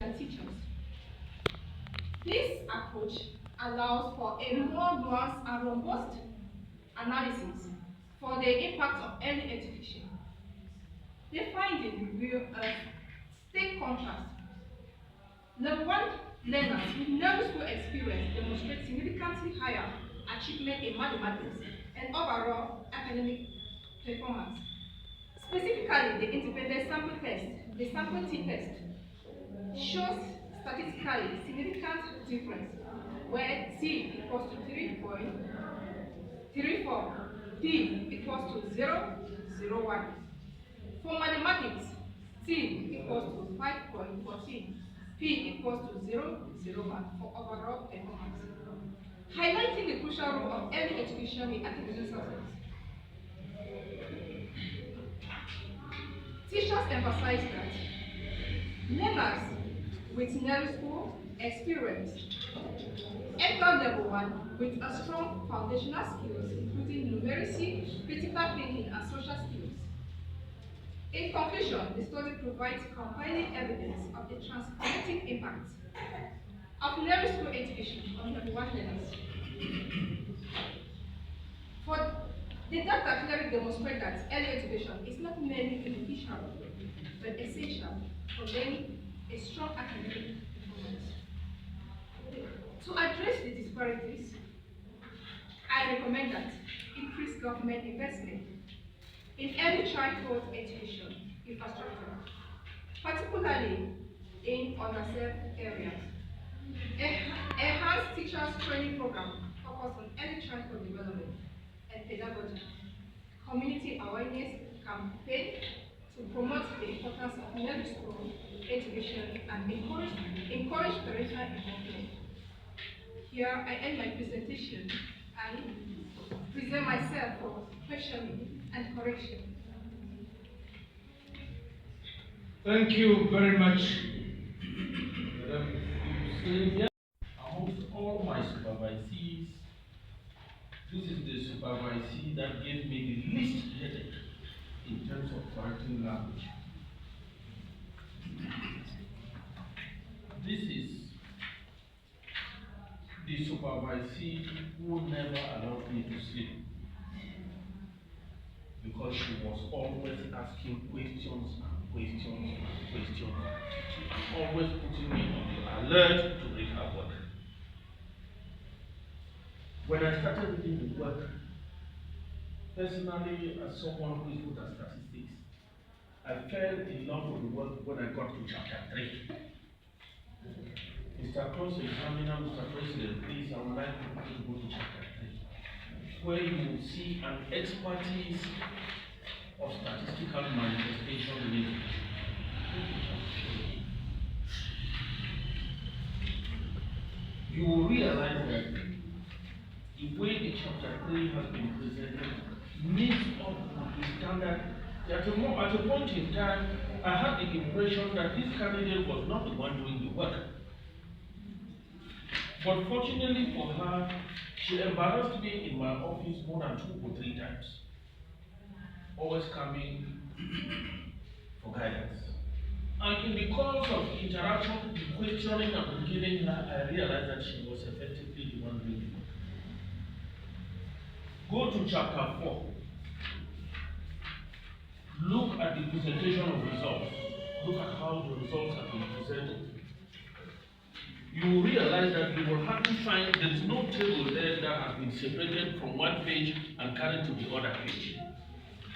and teachers. This approach allows for a more nuanced and robust analysis for the impact of early education. The findings reveal a steep contrast. Level 1 learners with no school experience demonstrate significantly higher achievement in mathematics and overall academic performance. Specifically, the independent sample test, the sample t-test, shows statistically significant difference where t equals to 3.34, p equals to 0.01. For mathematics, t equals to 5.14, p equals to 0.01 for overall performance, highlighting the crucial role of early education in academic success. Teachers emphasize that learners with near school experience enter level 1 with a strong foundational skills, including numeracy, critical thinking, and social skills. In conclusion, the study provides compelling evidence of the transformative impact of near school education on level 1 learners. For the data clearly demonstrate that early education is not merely beneficial, but essential for gaining a strong academic performance. To address the disparities, I recommend that increased government investment in early childhood education infrastructure, particularly in underserved areas. Enhanced teachers training program focused on early childhood development and pedagogy, community awareness campaign to promote the importance of middle school education and encourage parental involvement. Here I end my presentation and present myself for questioning and correction. Thank you very much, Madam Sylvia. Amongst all my supervisees, this is the supervisee that gave me the least headache in terms of correcting language. This is the supervisee who never allowed me to sleep because she was always asking questions and questions and questions and always putting me on the alert to read her work. When I started reading the work, personally, as someone who is good at statistics, I fell in love with the work when I got to chapter 3. Mr. Cross-Examiner, Mr. President, please, I would like to go to chapter 3, where you will see an expertise of statistical manifestation living. You will realize that the way the chapter 3 has been presented meets up with the standard. At a point in time, I had the impression that this candidate was not the one doing the work. But fortunately for her, she embarrassed me in my office more than 2 or 3 times, always coming for guidance. And in the course of interaction, the questioning and giving her, I realized that she was effectively the one doing the work. Go to chapter 4. Look at the presentation of results. Look at how the results have been presented. You will realize that you will hardly find there is no table there that has been separated from one page and carried to the other page.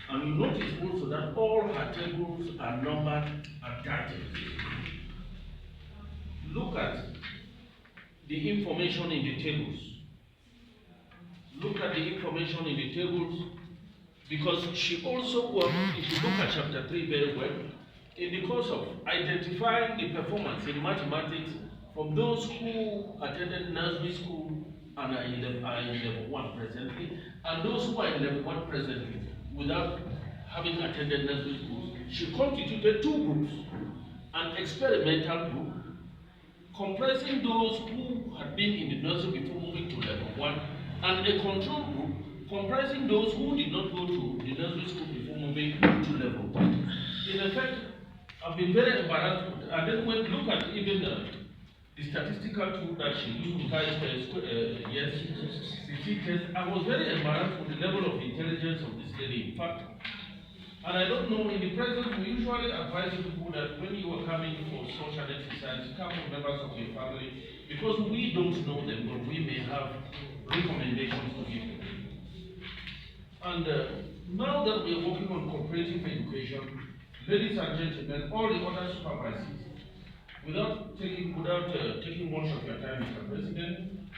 And you notice also that all her tables are numbered and titled. Look at the information in the tables. Look at the information in the tables, because she also worked, if you look at chapter 3 very well, in the course of identifying the performance in mathematics from those who attended nursery school and are in level 1 presently, and those who are in level 1 presently without having attended nursery schools, she constituted 2 groups: an experimental group comprising those who had been in the nursery before moving to level 1, and a control group comprising those who did not go to the nursery school before moving to level 1. In effect, I've been very embarrassed. And then when look at even the statistical tool that she used to type yes, CC test, I was very embarrassed with the level of intelligence of this lady. In fact, and I don't know, in the present, we usually advise people that when you are coming for social exercise, come with members of your family, because we don't know them, but we may have recommendations to give them. And now that we are working on cooperative education, ladies and gentlemen, all the other supervisors, without taking much of your time, Mr. President,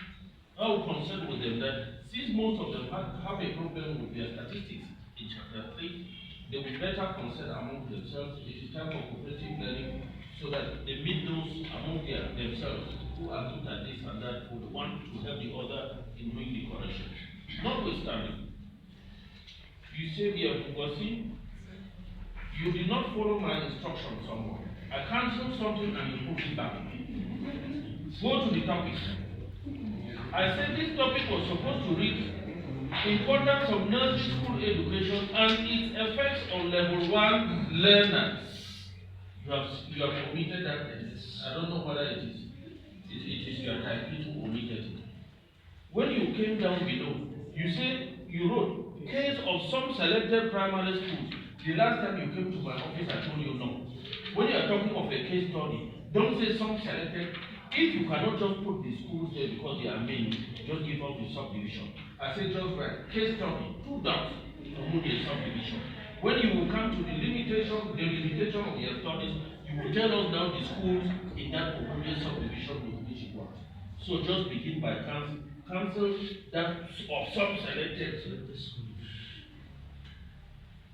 I will consult with them that since most of them have a problem with their statistics in chapter 3, they will better consider among themselves. It is time for cooperative learning so that they meet those among themselves who are good at this and that would want to help the other in doing the correction. Notwithstanding, you say we are Ngozi, you did not follow my instructions somewhere. I cancelled something and you put it back. Go to the topic. I said this topic was supposed to read importance of nursery school education and its effects on level 1 learners. You have omitted that. I don't know whether it is your type to omitted it. When you came down below, you said you wrote case of some selected primary schools. The last time you came to my office, I told you no. When you are talking of a case study, don't say some selected. If you cannot just put the schools there because they are main, just give up the subdivision. I said just right, case study, 2 dots, remove the subdivision. When you will come to the limitation of your studies, you will tell us now the schools in that proposed subdivision with which you want. So just begin by cancel that of some selected.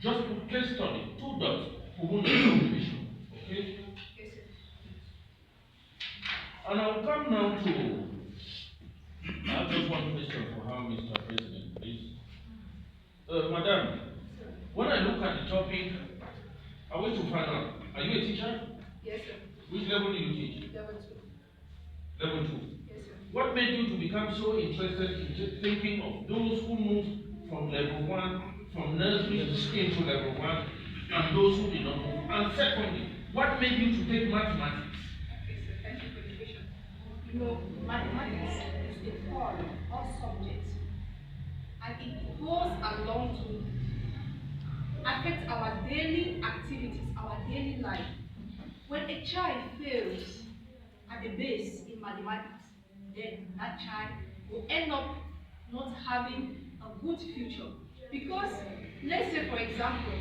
Just put case study, 2 dots, remove the subdivision. Okay? And I'll come now to, I have just one question for her, Mr. President, please. Madam, when I look at the topic, I want to find out, are you a teacher? Yes, sir. Which level do you teach? Level 2. Level 2. Yes, sir. What made you to become so interested in thinking of those who moved from level 1, from nursery into level 1, and those who did not move? And secondly, what made you to take mathematics? You know, mathematics is the core of subjects, and it goes along to affect our daily activities, our daily life. When a child fails at the base in mathematics, then that child will end up not having a good future. Because, let's say for example,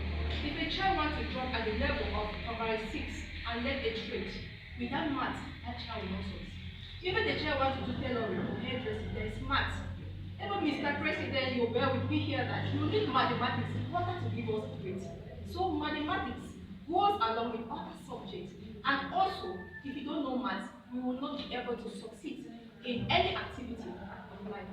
if a child wants to drop at the level of primary 6 and learn a trade, without math, that child will not succeed. Even the child wants to do tailoring or hairdressing, there is math. Even Mr. President, you bear with me here that you need mathematics in order to give us grades. So mathematics goes along with other subjects. And also, if you don't know math, you will not be able to succeed in any activity of life.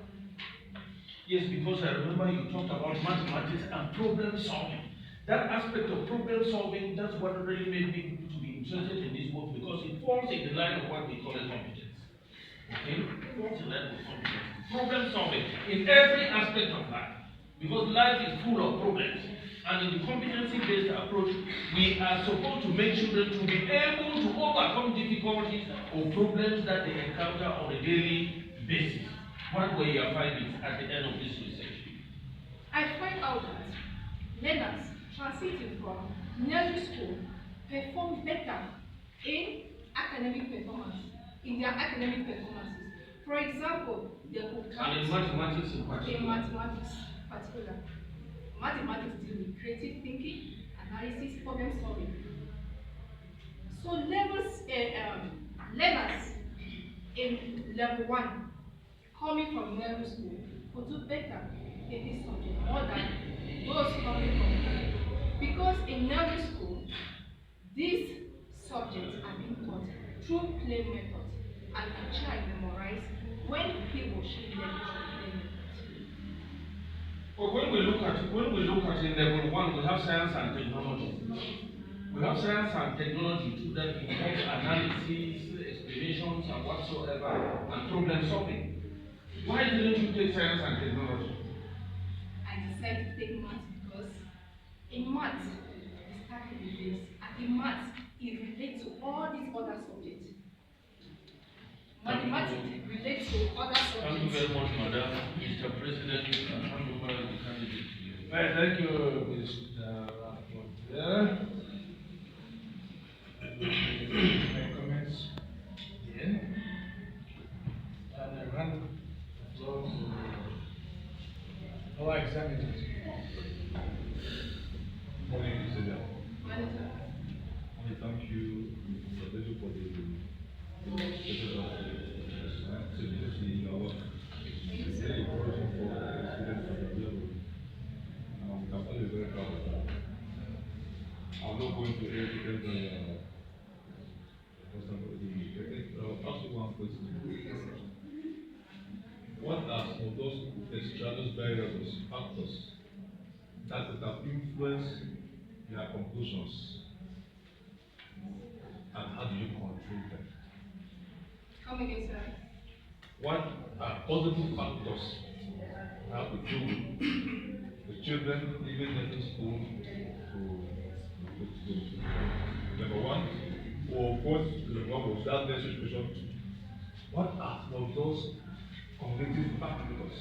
Yes, because I remember you talked about mathematics and problem solving. That aspect of problem solving, that's what really made me to be interested in this work, because it falls in the line of what we call a competence. Okay? It falls in the line of competence. Problem solving in every aspect of life. Because life is full of problems. And in the competency-based approach, we are supposed to make children to be able to overcome difficulties or problems that they encounter on a daily basis. What were your findings at the end of this research? I find out that learners transiting from nursery school perform better in academic performance, in their academic performances. For example, they could count. And in mathematics in particular? In mathematics particular. Mathematics deal with creative thinking, analysis, problem solving. So learners in level 1 coming from nursery school will do better in this subject more than those coming from, because in nursery school these subjects are being taught through play methods, and the child memorize when he or she learns through play methods. Well, when we look at in level 1, we have science and technology. We have science and technology too that involves analysis, explanations, and whatsoever, and problem solving. Why didn't you take science and technology? I decided to take maths because in maths we start with the base, and in maths it relates to all these other subjects. Mathematics relates to other subjects. Thank you very much, Madam. Mr. President, I hand over the candidate to you. Right, thank you, Mr. Rapporteur. My comments again. And I hand the floor to our examiners. Morning, Mr. Chair. Manager. I thank you, Mr. Beto, for the your work. It's very important for the students at the level. And I'm very, very proud of that. I'm not going to air the question of the technique, but I'll ask you one question. What are some of those extraneous variables, factors, that could have influenced their conclusions? And how do you control them? Come again, sir. What are positive factors have to do with the children leaving the school to number one, or what was that their situation? What are some of those cognitive factors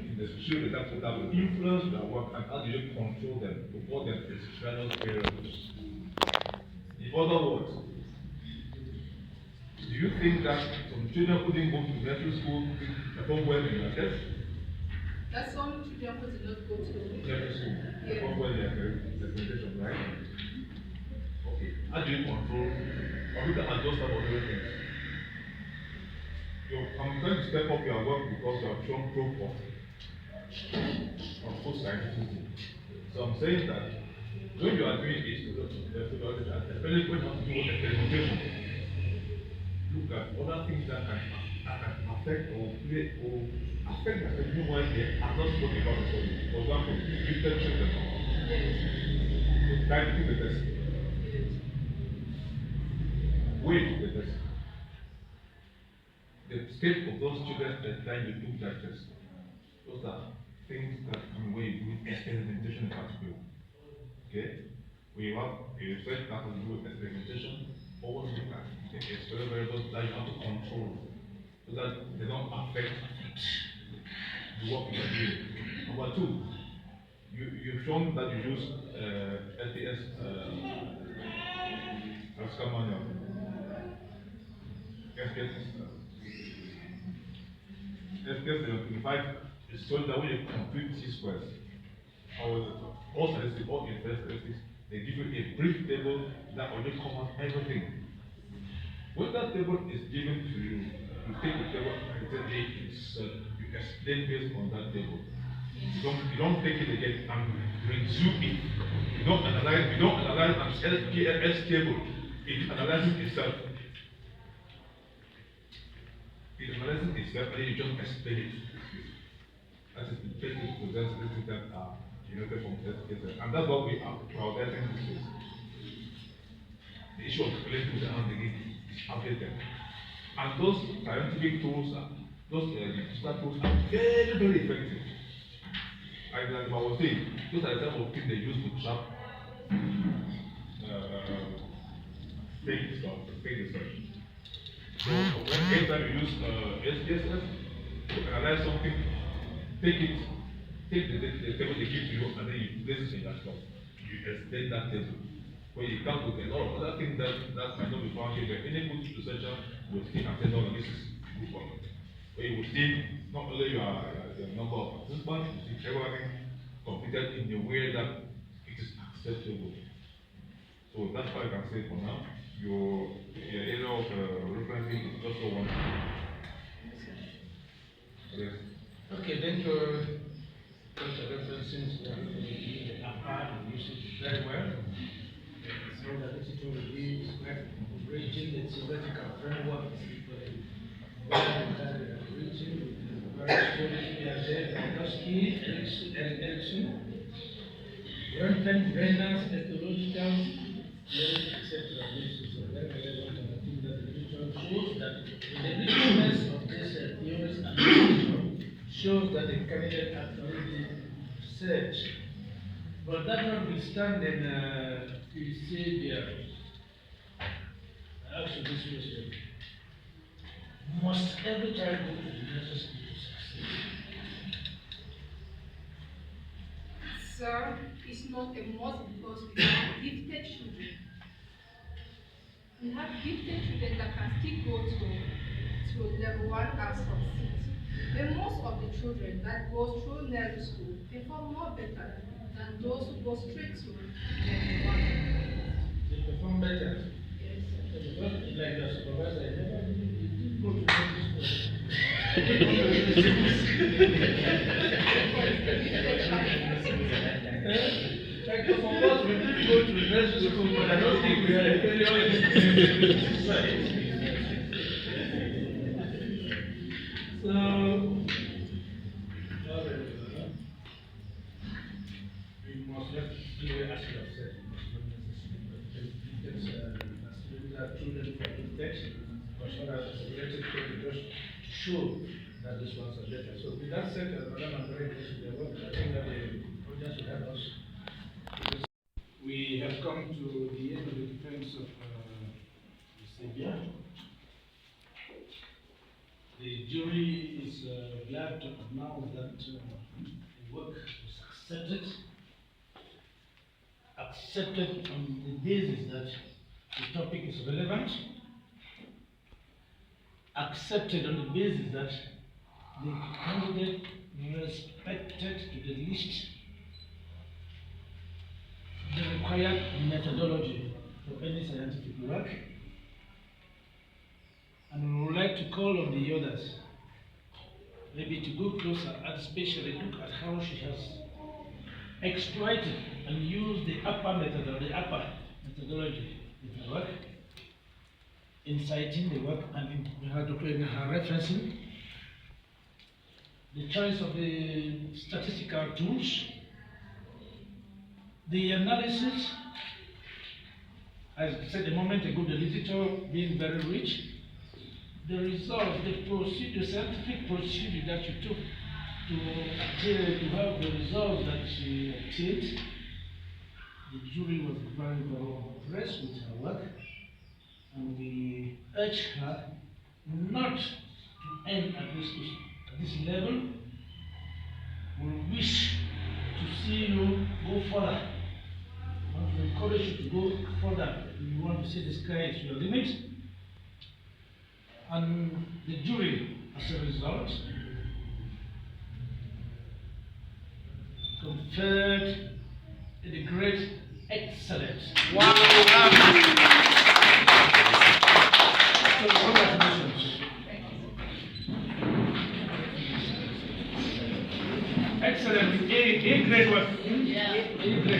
in the children that could have influenced their work, and how do you control them to call them external variables? In other words, do you think that some children who didn't go to nursery school perform well in their test? That some children who did not go to Nursery school perform well in their presentation, right? Okay. How do you control, or you can adjust about everything? I'm trying to step up your work because you have shown proof of full scientificity. So I'm saying that when you are doing this, especially when you have to do experimentation, look at other things that can affect or play or affect the reason why they are not spoken about the study. For example, gifted children. Time to the test. Wait the test. The state of those children at the time you took that test. Those are things that come away with experimentation in particular. Okay? We have a research that has to do with experimentation. Always look at the external variables that you have to control so that they don't affect the work you are doing. Number two, you've shown that you use LTS Oscar manual. SKS 75 is showing that when you complete T-squares, all statistics, all inference statistics, they give you a brief table that only covers everything. When that table is given to you, you take the table and you explain based on that table. You don't take it again and resume it. You don't analyze an SPLS table. It analyzes itself. It analyzes itself and you just explain it. That is the basic process that are generated from test cases. And that's what we are prioritizing these days. The issue of calculating the hand again is outdated. And those scientific tools, those digital tools are very, very effective. And like I was saying, those are the type of things they use to trap fake stuff, fake research. So anytime you use SPSS to analyze something, take the table they give to you and then you place it in that stuff. You extend that table. When you come with a lot of other things that might not be found here, but any good researcher will see and say, no, this is good work. Where you will see not only your number of participants, you see everything completed in a way that it is acceptable. So that's what I can say for now. Your area of referencing is just so wonderful. Yes. Okay, thank you. Dr. Referencing the apart and use it very well. So that it will be bridging the theoretical framework for the bridging with the various studies Piaget, Vygotsky, Erickson, Renans, ethological, etc. This is a very relevant, and I think that the literature shows that the richness of these theories and shows that the candidate actually did research. But that notwithstanding, you say there, ask you this question. Must every child go to the nursery school to succeed? Sir, it's not a must because we have gifted children. We have gifted children that can still go to level 1 and succeed. But most of the children that go through nursery school perform more better than those who go straight to level 1. They perform better. Yes, sir. Because like the supervisor, I never did go to nursery school. Like some of us, we did go to nursery school, but I don't think we are a failure in society. So, we must not do it as you have said. It's that children for protection, but so that related to just to show that these ones are better. So with that said, Madam, I'm very interested in the work. I think that the audience will help us. We have come to the end of the defense of the Savior. The jury is glad to announce that the work was accepted on the basis that the topic is relevant, accepted on the basis that the candidate respected to the least the required methodology for any scientific work. And we would like to call on the others maybe to go closer and especially look at how she has exploited and used the upper methodology in her work, in citing the work and in her referencing, the choice of the statistical tools, the analysis, as I said a moment ago, the literature being very rich, the results, the procedure, scientific procedure that you took to have the results that she obtained. The jury was very, very impressed with her work, and we urge her not to end at this level. We wish to see you go further. We want to encourage you to go further. We want to see the sky is your limit. And the jury, as a result, conferred the great excellence. Wow! So, congratulations. Excellent. A great work. Yeah. A great